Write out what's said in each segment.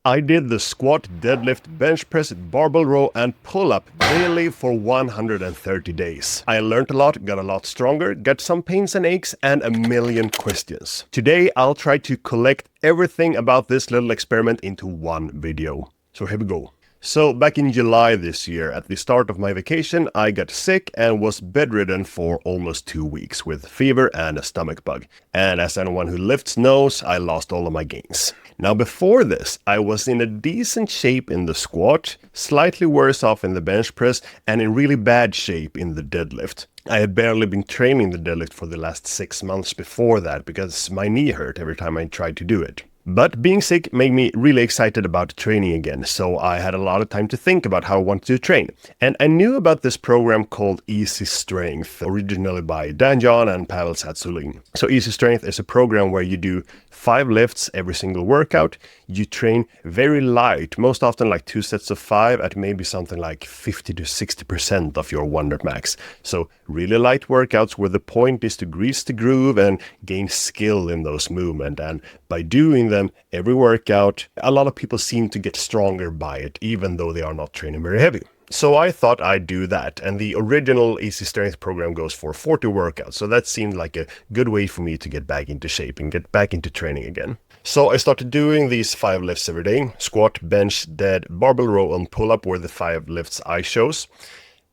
I did the squat, deadlift, bench press, barbell row, and pull-up daily for 130 days. I learned a lot, got a lot stronger, got some pains and aches, and a million questions. Today, I'll try to collect everything about this little experiment into one video. So here we go. So back in July this year, at the start of my vacation, I got sick and was bedridden for almost 2 weeks with fever and a stomach bug. And as anyone who lifts knows, I lost all of my gains. Now before this, I was in a decent shape in the squat, slightly worse off in the bench press, and in really bad shape in the deadlift. I had barely been training the deadlift for the last 6 months before that because my knee hurt every time I tried to do it. But being sick made me really excited about training again, so I had a lot of time to think about how I wanted to train. And I knew about this program called Easy Strength, originally by Dan John and Pavel Tsatsouline. So Easy Strength is a program where you do 5 lifts every single workout. You train very light, most often like 2 sets of 5 at maybe something like 50 to 60% of your 1 rep max. So really light workouts where the point is to grease the groove and gain skill in those movements. And by doing them every workout, a lot of people seem to get stronger by it, even though they are not training very heavy. So I thought I'd do that, and the original Easy Strength program goes for 40 workouts, so that seemed like a good way for me to get back into shape and get back into training again. So I started doing these 5 lifts every day. Squat, bench, dead, barbell row, and pull-up were the 5 lifts I chose.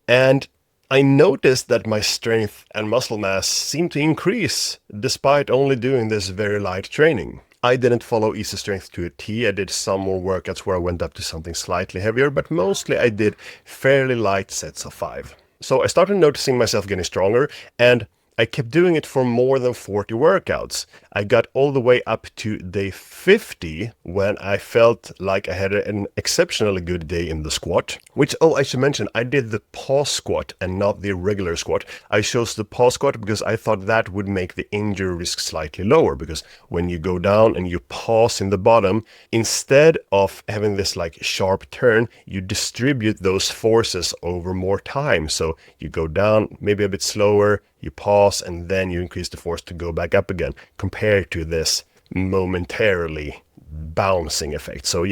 And I noticed that my strength and muscle mass seemed to increase despite only doing this very light training. I didn't follow Easy Strength to a T. I did some more workouts where I went up to something slightly heavier, but mostly I did fairly light sets of 5. So I started noticing myself getting stronger, and I kept doing it for more than 40 workouts. I got all the way up to day 50 when I felt like I had an exceptionally good day in the squat. Which, I should mention, I did the pause squat and not the regular squat. I chose the pause squat because I thought that would make the injury risk slightly lower, because when you go down and you pause in the bottom, instead of having this like sharp turn, you distribute those forces over more time. So you go down maybe a bit slower, you pause, and then you increase the force to go back up again, compared to this momentarily bouncing effect. So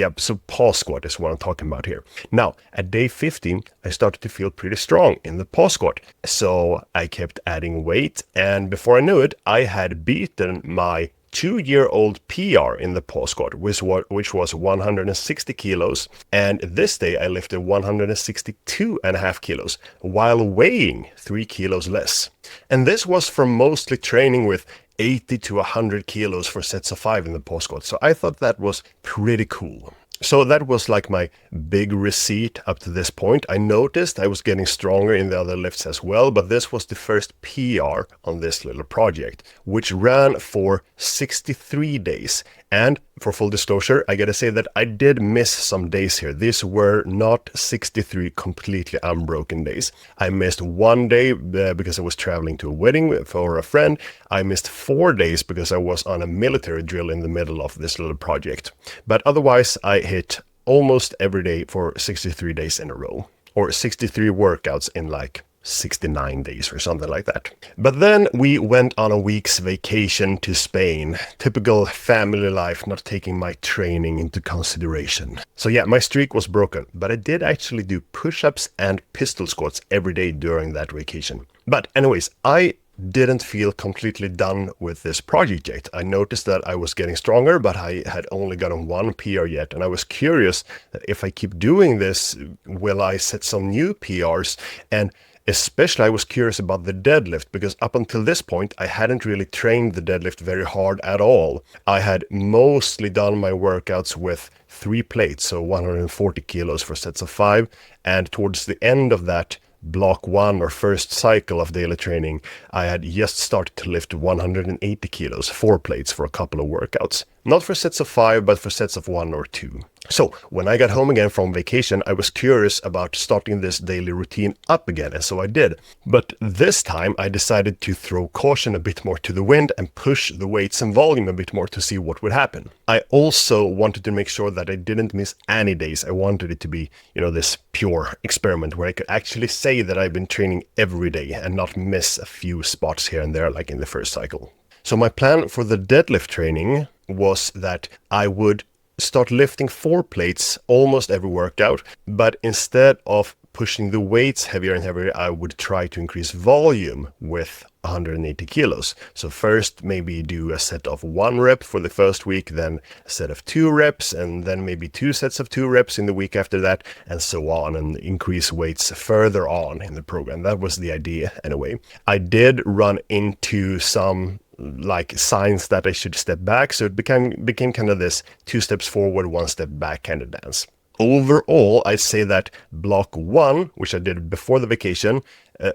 pause squat is what I'm talking about here. Now, at day 15, I started to feel pretty strong in the pause squat. So I kept adding weight, and before I knew it, I had beaten my 2-year-old PR in the pause squat, which was 160 kilos. And this day I lifted 162.5 kilos while weighing 3 kilos less. And this was from mostly training with 80 to 100 kilos for sets of 5 in the pause squat. So I thought that was pretty cool. So that was like my big receipt up to this point. I noticed I was getting stronger in the other lifts as well, but this was the first PR on this little project, which ran for 63 days. And for full disclosure, I gotta say that I did miss some days here. These were not 63 completely unbroken days. I missed 1 day because I was traveling to a wedding for a friend. I missed 4 days because I was on a military drill in the middle of this little project. But otherwise, I hit almost every day for 63 days in a row, or 63 workouts in like 69 days or something like that. But then we went on a week's vacation to Spain. Typical family life, not taking my training into consideration. So my streak was broken, but I did actually do push-ups and pistol squats every day during that vacation. But anyways, I didn't feel completely done with this project yet. I noticed that I was getting stronger, but I had only gotten 1 PR yet, and I was curious that if I keep doing this, will I set some new PRs? And especially I was curious about the deadlift, because up until this point I hadn't really trained the deadlift very hard at all. I had mostly done my workouts with 3 plates, so 140 kilos for sets of 5, and towards the end of that block 1 or first cycle of daily training, I had just started to lift 180 kilos, 4 plates for a couple of workouts. Not for sets of 5, but for sets of 1 or 2. So when I got home again from vacation, I was curious about starting this daily routine up again, and so I did. But this time I decided to throw caution a bit more to the wind and push the weights and volume a bit more to see what would happen. I also wanted to make sure that I didn't miss any days. I wanted it to be, this pure experiment where I could actually say that I've been training every day and not miss a few spots here and there like in the first cycle. So my plan for the deadlift training was that I would start lifting 4 plates almost every workout, but instead of pushing the weights heavier and heavier, I would try to increase volume with 180 kilos. So first maybe do a set of 1 rep for the first week, then a set of 2 reps, and then maybe 2 sets of 2 reps in the week after that, and so on, and increase weights further on in the program. That was the idea anyway. I did run into some like signs that I should step back, so it became kind of this 2 steps forward, 1 step back kind of dance. Overall, I'd say that block 1, which I did before the vacation,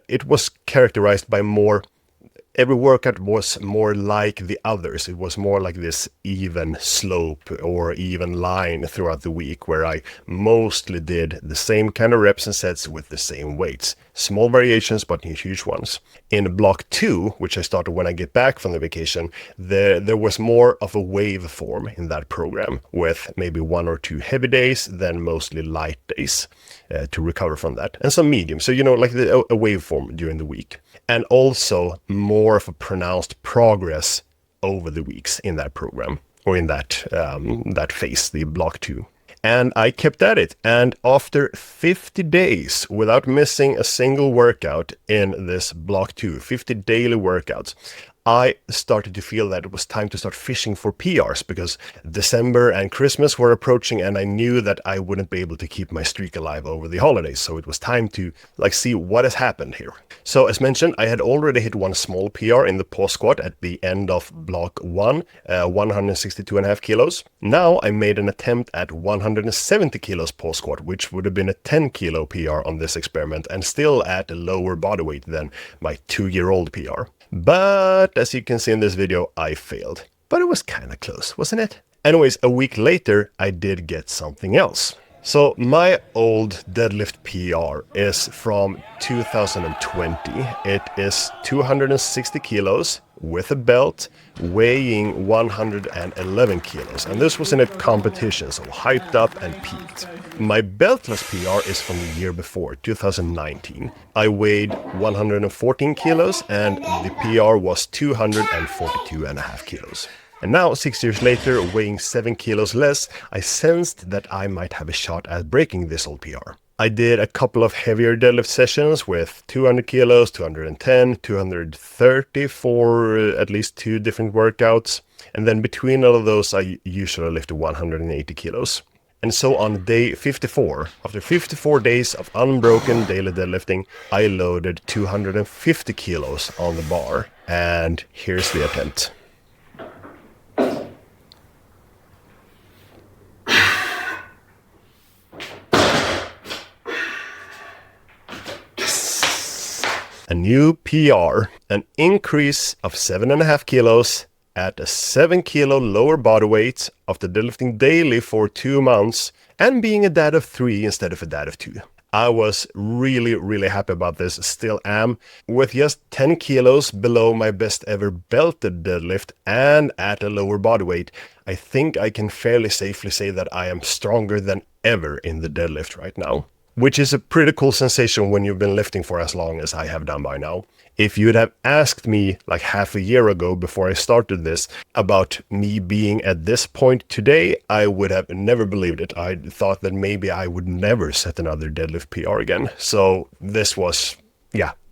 it was characterized by every workout was more like the others. It was more like this even slope or even line throughout the week, where I mostly did the same kind of reps and sets with the same weights. Small variations, but huge ones. In block 2, which I started when I get back from the vacation, there was more of a wave form in that program, with maybe 1 or 2 heavy days, then mostly light days to recover from that, and some medium. So, like a waveform during the week. And also more of a pronounced progress over the weeks in that program, or in that phase, the block 2. And I kept at it. And after 50 days without missing a single workout in this block 2, 50 daily workouts, I started to feel that it was time to start fishing for PRs, because December and Christmas were approaching, and I knew that I wouldn't be able to keep my streak alive over the holidays. So it was time to see what has happened here. So as mentioned, I had already hit 1 small PR in the pause squat at the end of block 1, 162.5 kilos. Now I made an attempt at 170 kilos pause squat, which would have been a 10 kilo PR on this experiment, and still at a lower body weight than my 2-year-old PR. But as you can see in this video, I failed. But it was kind of close, wasn't it? Anyways, a week later, I did get something else. So my old deadlift PR is from 2020. It is 260 kilos with a belt, weighing 111 kilos. And this was in a competition, so hyped up and peaked. My beltless PR is from the year before, 2019. I weighed 114 kilos and the PR was 242.5 kilos. And now, 6 years later, weighing 7 kilos less, I sensed that I might have a shot at breaking this old PR. I did a couple of heavier deadlift sessions with 200 kilos, 210, 230 for at least 2 different workouts. And then between all of those, I usually lifted 180 kilos. And so on day 54, after 54 days of unbroken daily deadlifting, I loaded 250 kilos on the bar. And here's the attempt. A new PR, an increase of 7.5 kilos at a 7 kilo lower body weight after deadlifting daily for 2 months and being a dad of 3 instead of a dad of 2. I was really happy about this, still am. With just 10 kilos below my best ever belted deadlift and at a lower body weight, I think I can fairly safely say that I am stronger than ever in the deadlift right now. Which is a pretty cool sensation when you've been lifting for as long as I have done by now. If you'd have asked me like half a year ago before I started this about me being at this point today, I would have never believed it. I thought that maybe I would never set another deadlift PR again. So this was,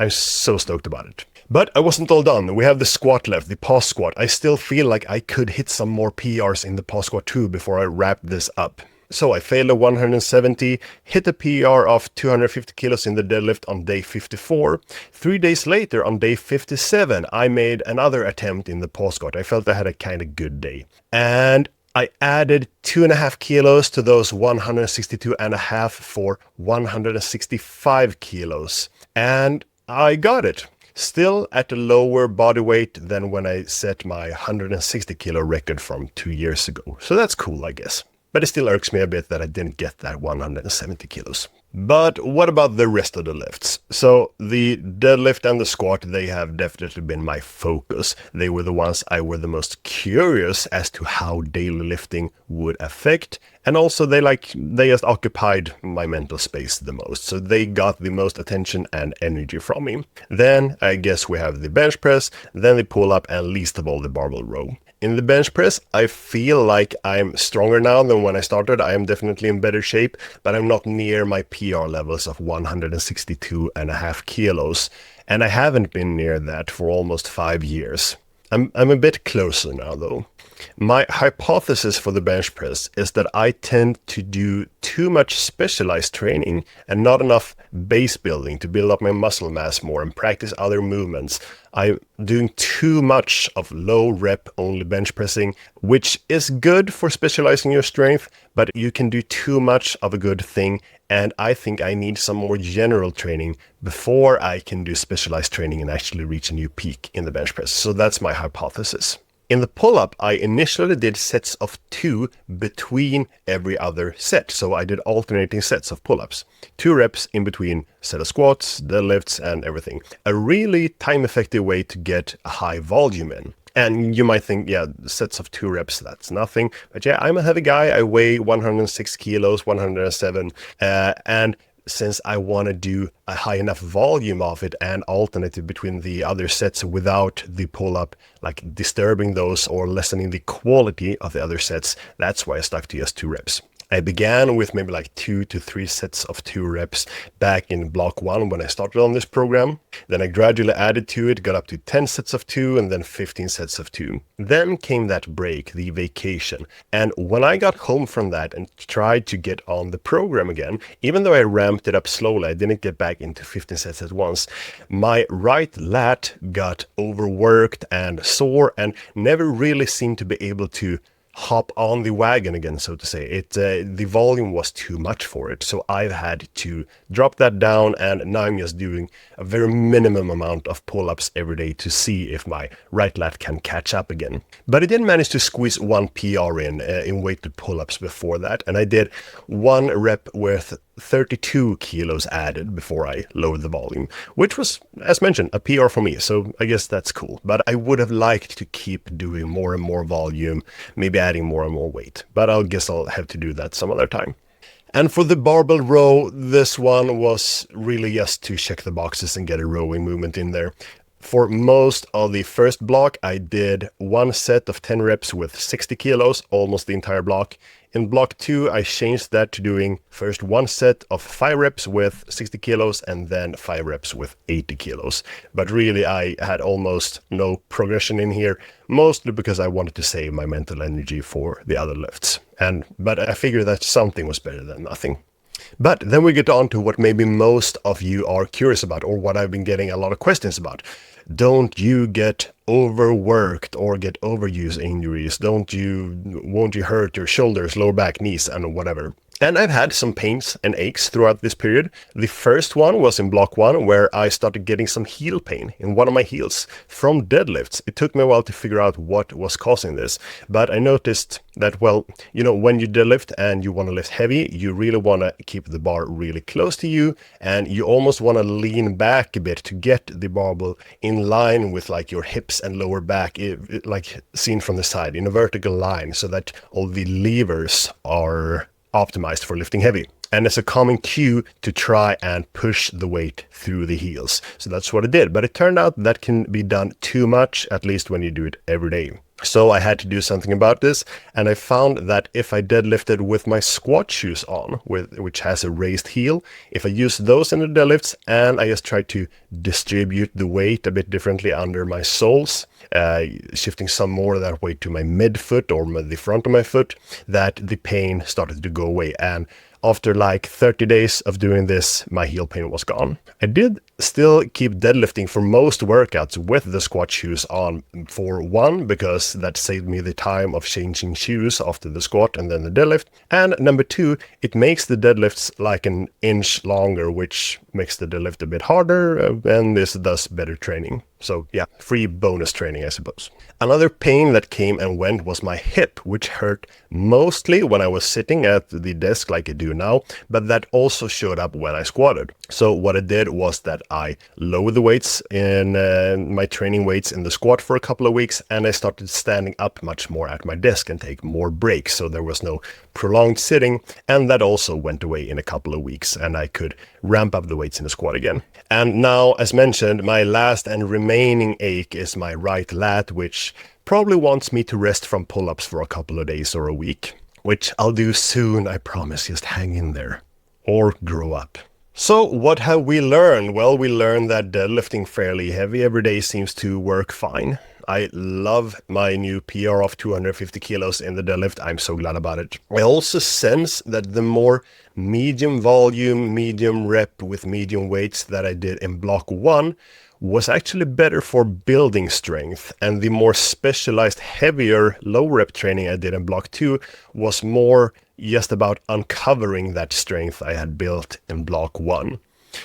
I'm so stoked about it. But I wasn't all done. We have the squat left, the pause squat. I still feel like I could hit some more PRs in the pause squat too before I wrap this up. So I failed a 170, hit a PR of 250 kilos in the deadlift on day 54. 3 days later, on day 57, I made another attempt in the pause squat. I felt I had a kind of good day. And I added 2.5 kilos to those 162.5 for 165 kilos. And I got it. Still at a lower body weight than when I set my 160 kilo record from 2 years ago. So that's cool, I guess. But it still irks me a bit that I didn't get that 170 kilos. But what about the rest of the lifts? So the deadlift and the squat, they have definitely been my focus. They were the ones I were the most curious as to how daily lifting would affect. And also they just occupied my mental space the most. So they got the most attention and energy from me. Then I guess we have the bench press, then the pull up, and least of all the barbell row. In the bench press, I feel like I'm stronger now than when I started. I am definitely in better shape, but I'm not near my PR levels of 162.5 kilos. And I haven't been near that for almost 5 years. I'm a bit closer now though. My hypothesis for the bench press is that I tend to do too much specialized training and not enough base building to build up my muscle mass more and practice other movements. I'm doing too much of low rep only bench pressing, which is good for specializing your strength, but you can do too much of a good thing. And I think I need some more general training before I can do specialized training and actually reach a new peak in the bench press. So that's my hypothesis. In the pull-up, I initially did sets of 2 between every other set. So I did alternating sets of pull-ups. 2 reps in between set of squats, deadlifts, and everything. A really time-effective way to get a high volume in. And you might think, yeah, sets of 2 reps, that's nothing. But yeah, I'm a heavy guy. I weigh 106 kilos, 107. And since I want to do a high enough volume of it and alternate it between the other sets without the pull-up, like disturbing those or lessening the quality of the other sets, that's why I stuck to just 2 reps. I began with maybe like 2 to 3 sets of 2 reps back in block 1 when I started on this program. Then I gradually added to it, got up to 10 sets of 2 and then 15 sets of 2. Then came that break, the vacation. And when I got home from that and tried to get on the program again, even though I ramped it up slowly, I didn't get back into 15 sets at once. My right lat got overworked and sore and never really seemed to be able to hop on the wagon again, so to say. The volume was too much for it, so I've had to drop that down, and now I'm just doing a very minimum amount of pull-ups every day to see if my right lat can catch up again. But I did manage to squeeze 1 PR in weighted pull-ups before that, and I did 1 rep with 32 kilos added before I lowered the volume, which was, as mentioned, a PR for me, so I guess that's cool. But I would have liked to keep doing more and more volume, maybe adding more and more weight, but I guess I'll have to do that some other time. And for the barbell row, this one was really just to check the boxes and get a rowing movement in there. For most of the first block, I did 1 set of 10 reps with 60 kilos, almost the entire block. In block 2, I changed that to doing first 1 set of 5 reps with 60 kilos and then 5 reps with 80 kilos. But really, I had almost no progression in here, mostly because I wanted to save my mental energy for the other lifts. But I figured that something was better than nothing. But then we get on to what maybe most of you are curious about, or what I've been getting a lot of questions about. Don't you get overworked or get overuse injuries? Won't you hurt your shoulders, lower back, knees, and whatever? And I've had some pains and aches throughout this period. The first one was in block 1, where I started getting some heel pain in one of my heels from deadlifts. It took me a while to figure out what was causing this, but I noticed that, well, when you deadlift and you want to lift heavy, you really want to keep the bar really close to you, and you almost want to lean back a bit to get the barbell in line with like your hips and lower back, like seen from the side in a vertical line, so that all the levers are optimized for lifting heavy. And it's a common cue to try and push the weight through the heels. So that's what I did. But it turned out that can be done too much, at least when you do it every day. So I had to do something about this, and I found that if I deadlifted with my squat shoes on, which has a raised heel, if I use those in the deadlifts and I just try to distribute the weight a bit differently under my soles, shifting some more of that weight to my midfoot or the front of my foot, that the pain started to go away. And after like 30 days of doing this, my heel pain was gone. I did still keep deadlifting for most workouts with the squat shoes on, for 1, because that saved me the time of changing shoes after the squat and then the deadlift. And number 2, it makes the deadlifts like an inch longer, which makes the deadlift a bit harder, and this does better training. So yeah, free bonus training, I suppose. Another pain that came and went was my hip, which hurt mostly when I was sitting at the desk like I do now, but that also showed up when I squatted. So what I did was that I lowered the weights in my training weights in the squat for a couple of weeks, and I started standing up much more at my desk and take more breaks, so there was no prolonged sitting, and that also went away in a couple of weeks, and I could ramp up the weights in the squat again. And now, as mentioned, my last and remaining ache is my right lat, which probably wants me to rest from pull-ups for a couple of days or a week, which I'll do soon, I promise. Just hang in there. Or grow up. So what have we learned? Well, we learned that deadlifting fairly heavy every day seems to work fine. I love my new PR of 250 kilos in the deadlift. I'm so glad about it. I also sense that the more medium volume, medium rep with medium weights that I did in block 1 was actually better for building strength, and the more specialized, heavier, low rep training I did in block 2 was more just about uncovering that strength I had built in block 1.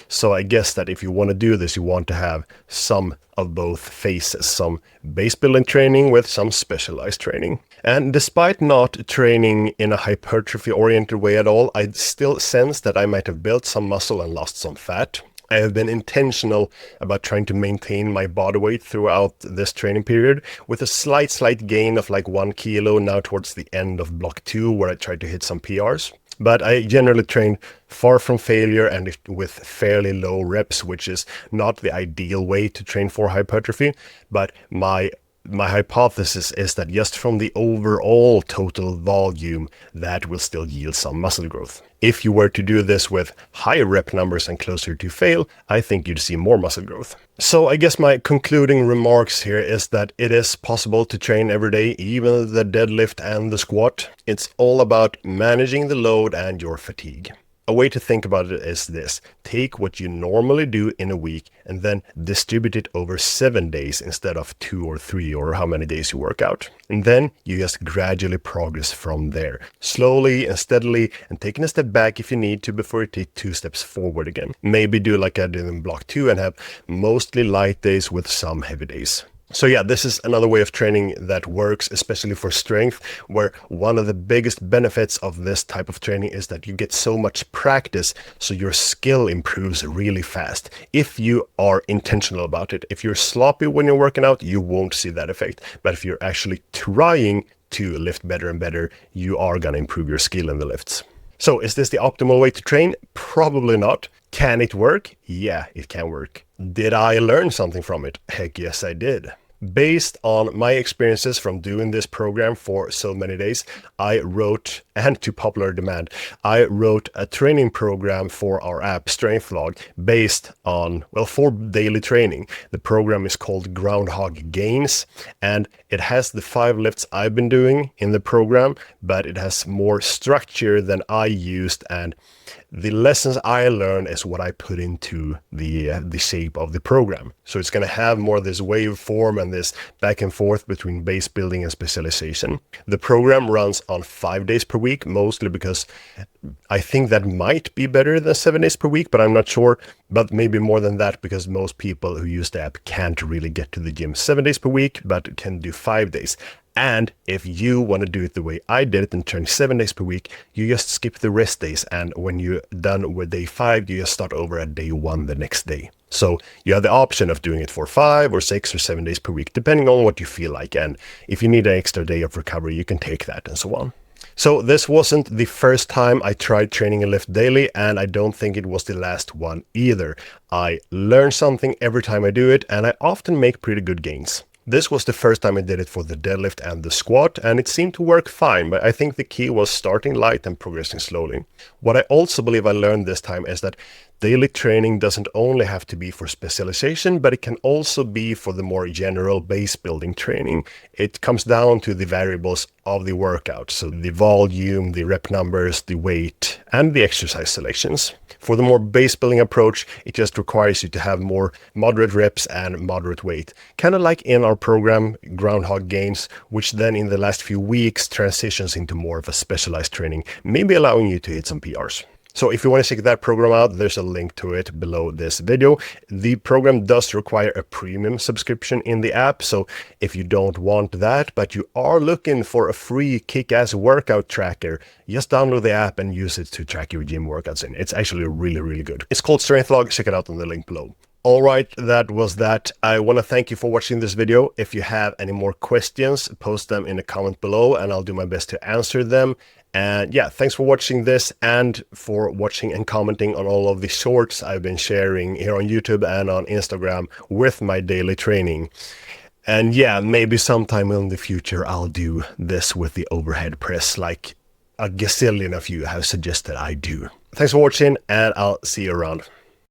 So I guess that if you want to do this, you want to have some of both phases, some base building training with some specialized training. And despite not training in a hypertrophy oriented way at all, I still sense that I might have built some muscle and lost some fat. I have been intentional about trying to maintain my body weight throughout this training period, with a slight gain of like 1 kilo now towards the end of block 2, where I tried to hit some PRs. But I generally train far from failure and with fairly low reps, which is not the ideal way to train for hypertrophy. But my hypothesis is that just from the overall total volume, that will still yield some muscle growth. If you were to do this with higher rep numbers and closer to fail, I think you'd see more muscle growth. So I guess my concluding remarks here is that it is possible to train every day, even the deadlift and the squat. It's all about managing the load and your fatigue. A way to think about it is this: take what you normally do in a week and then distribute it over 7 days instead of 2 or 3 or how many days you work out. And then you just gradually progress from there, slowly and steadily, and taking a step back if you need to before you take 2 steps forward again. Maybe do like I did in block 2 and have mostly light days with some heavy days. So yeah, this is another way of training that works, especially for strength, where one of the biggest benefits of this type of training is that you get so much practice, so your skill improves really fast. If you are intentional about it, if you're sloppy when you're working out, you won't see that effect. But if you're actually trying to lift better and better, you are going to improve your skill in the lifts. So is this the optimal way to train? Probably not. Can it work? Yeah, it can work. Did I learn something from it? Heck yes, I did. Based on my experiences from doing this program for so many days, I wrote, and to popular demand, I wrote a training program for our app Strengthlog based on, well, for daily training. The program is called Groundhog Gains, and it has the 5 lifts I've been doing in the program, but it has more structure than I used, and the lessons I learned is what I put into the shape of the program. So it's going to have more of this waveform and this back and forth between base building and specialization. The program runs on 5 days per week, mostly because I think that might be better than 7 days per week, but I'm not sure. But maybe more than that, because most people who use the app can't really get to the gym 7 days per week, but can do 5 days. And if you want to do it the way I did it and turn 7 days per week, you just skip the rest days. And when you're done with day 5, you just start over at day 1 the next day. So you have the option of doing it for 5 or 6 or 7 days per week, depending on what you feel like. And if you need an extra day of recovery, you can take that and so on. So this wasn't the first time I tried training a lift daily, and I don't think it was the last one either. I learn something every time I do it, and I often make pretty good gains. This was the first time I did it for the deadlift and the squat, and it seemed to work fine, but I think the key was starting light and progressing slowly. What I also believe I learned this time is that daily training doesn't only have to be for specialization, but it can also be for the more general base building training. It comes down to the variables of the workout, so the volume, the rep numbers, the weight, and the exercise selections. For the more base building approach, it just requires you to have more moderate reps and moderate weight, kind of like in our program Groundhog Gains, which then in the last few weeks transitions into more of a specialized training, maybe allowing you to hit some PRs. So if you want to check that program out, there's a link to it below this video. The program does require a premium subscription in the app, so if you don't want that, but you are looking for a free kick-ass workout tracker, just download the app and use it to track your gym workouts in. It's actually really, really good. It's called Strengthlog. Check it out on the link below. Alright, that was that. I want to thank you for watching this video. If you have any more questions, post them in the comment below and I'll do my best to answer them. And yeah, thanks for watching this and for watching and commenting on all of the shorts I've been sharing here on YouTube and on Instagram with my daily training. And yeah, maybe sometime in the future I'll do this with the overhead press like a gazillion of you have suggested I do. Thanks for watching, and I'll see you around.